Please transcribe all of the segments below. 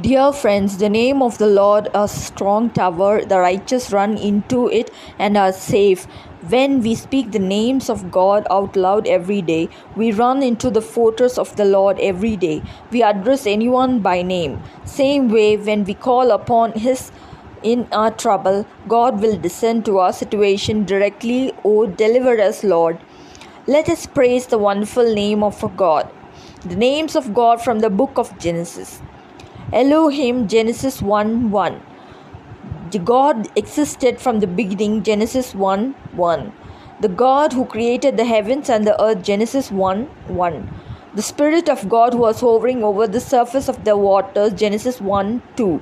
Dear friends, the name of the Lord a strong tower, the righteous run into it and are safe. When we speak the names of God out loud every day, we run into the fortress of the Lord every day. We address anyone by name. Same way, when we call upon His in our trouble, God will descend to our situation directly. Oh, deliver us, Lord. Let us praise the wonderful name of our God. The names of God from the book of Genesis. Elohim, Genesis 1 1. The God existed from the beginning, Genesis 1 1. The God who created the heavens and the earth, Genesis 1 1. The Spirit of God who was hovering over the surface of the waters, Genesis 1 2.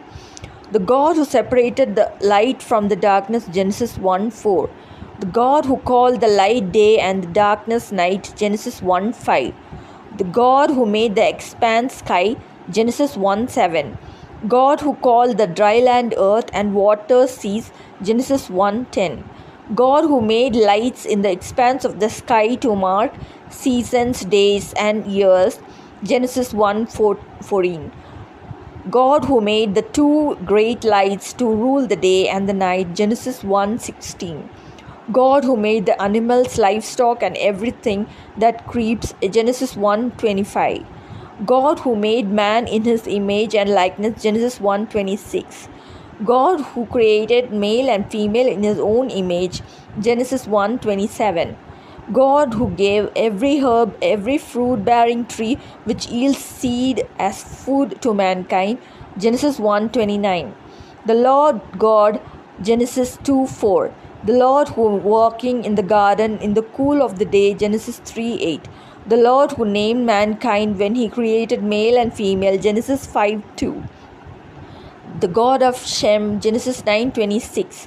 The God who separated the light from the darkness, Genesis 1 4. The God who called the light day and the darkness night, Genesis 1 5. The God who made the expanse sky, Genesis 1 7. God who called the dry land earth and water seas, Genesis 1 10. God who made lights in the expanse of the sky to mark seasons, days, and years, Genesis 1 14. God who made the two great lights to rule the day and the night, Genesis 1:16. God who made the animals, livestock, and everything that creeps, Genesis 1:25. God who made man in his image and likeness, Genesis 1:26. God who created male and female in his own image, Genesis 1:27. God who gave every herb, every fruit bearing tree which yields seed as food to mankind, Genesis 1:29. The Lord God, Genesis 2:4. The Lord who walking in the garden in the cool of the day, Genesis 3:8. The Lord who named mankind when he created male and female, Genesis 5:2. The God of Shem, Genesis 9:26.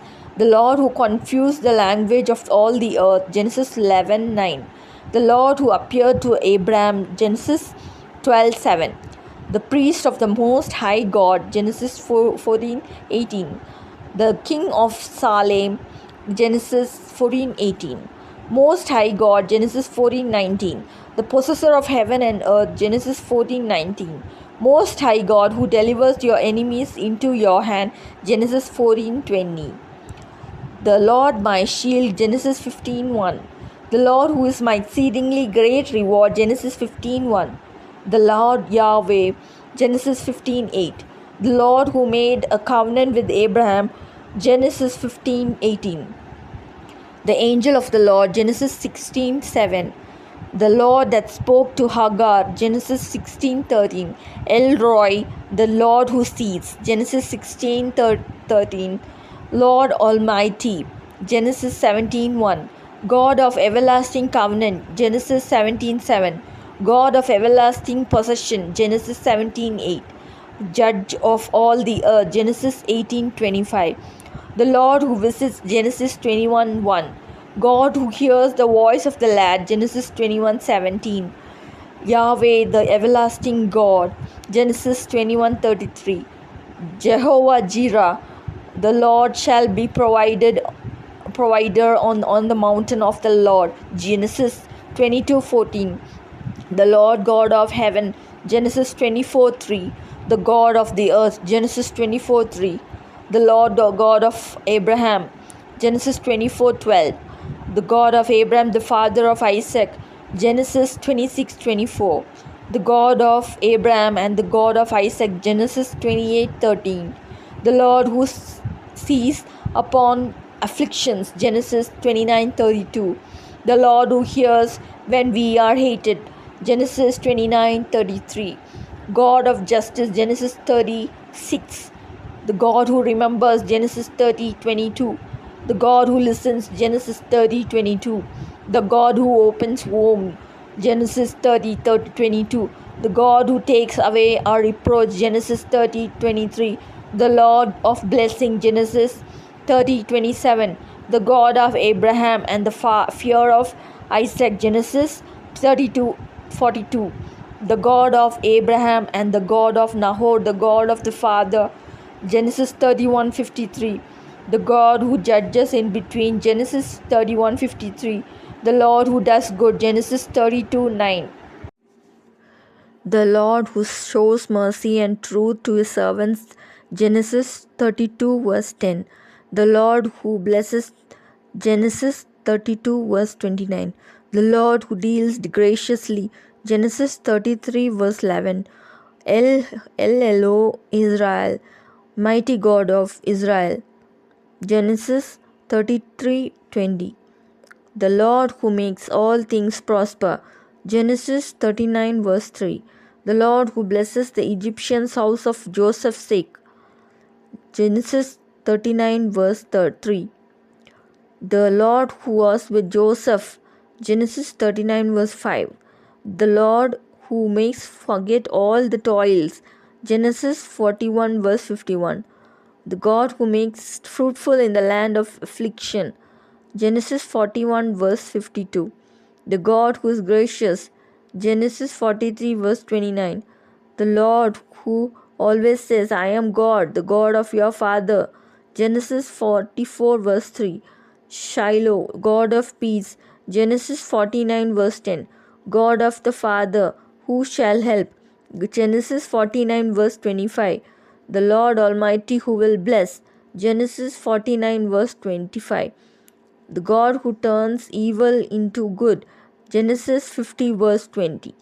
The Lord who confused the language of all the earth, Genesis 11:9. The Lord who appeared to Abraham, Genesis 12:7. The priest of the Most High God, Genesis 14:18. The King of Salem, Genesis 14:18. Most High God, Genesis 14:19. The possessor of heaven and earth, Genesis 14:19. Most High God, who delivers your enemies into your hand, Genesis 14:20. The Lord my shield, Genesis 15:1. The Lord who is my exceedingly great reward, Genesis 15:1. The Lord Yahweh, Genesis 15:8. The Lord who made a covenant with Abraham, Genesis 15:18. The angel of the Lord, Genesis 16:7. The Lord that spoke to Hagar, Genesis 16:13. El Roi, the Lord who sees, Genesis 16:13. Lord Almighty, Genesis 17:1. God of everlasting covenant, Genesis 17:7. God of everlasting possession, Genesis 17:8. Judge of all the earth, Genesis 18:25. The Lord who visits, Genesis 21:1. God who hears the voice of the lad, Genesis 21:17. Yahweh, the everlasting God, Genesis 21:33. Jehovah Jireh, the Lord shall be provider on the mountain of the Lord, Genesis 22:14. The Lord God of heaven, Genesis 24:3. The God of the earth, Genesis 24:3. The Lord God of Abraham, Genesis 24:12. The God of Abraham, the father of Isaac, Genesis 26:24. The God of Abraham and the God of Isaac, Genesis 28:13. The Lord who sees upon afflictions, Genesis 29:32. The Lord who hears when we are hated, Genesis 29:33. God of justice, Genesis 36. The God who remembers, Genesis 30:22. The God who listens, Genesis 30:22. The God who opens womb, Genesis 30:22. The God who takes away our reproach, Genesis 30:23. The Lord of blessing, Genesis 30:27. The God of Abraham and the fear of Isaac, Genesis 32:42. The God of Abraham and the God of Nahor, the God of the father, Genesis 31:53. The God who judges in between, Genesis 31:53. The Lord who does good, Genesis 32:9. The Lord who shows mercy and truth to his servants. Genesis 32 verse 10. The Lord who blesses. Genesis 32 verse 29. The Lord who deals graciously. Genesis 33 verse 11. El Elo Israel, mighty God of Israel. Genesis 33:20. The Lord who makes all things prosper. Genesis 39 verse 3. The Lord who blesses the Egyptians' house of Joseph's sake. Genesis 39 verse 3. The Lord who was with Joseph. Genesis 39 verse 5. The Lord who makes forget all the toils. Genesis 41 verse 51. The God who makes fruitful in the land of affliction. Genesis 41 verse 52. The God who is gracious. Genesis 43 verse 29. The Lord who always says, I am God, the God of your father. Genesis 44 verse 3. Shiloh, God of peace. Genesis 49 verse 10. God of the Father, who shall help. Genesis 49 verse 25. The Lord Almighty who will bless. Genesis 49 verse 25. The God who turns evil into good. Genesis 50 verse 20.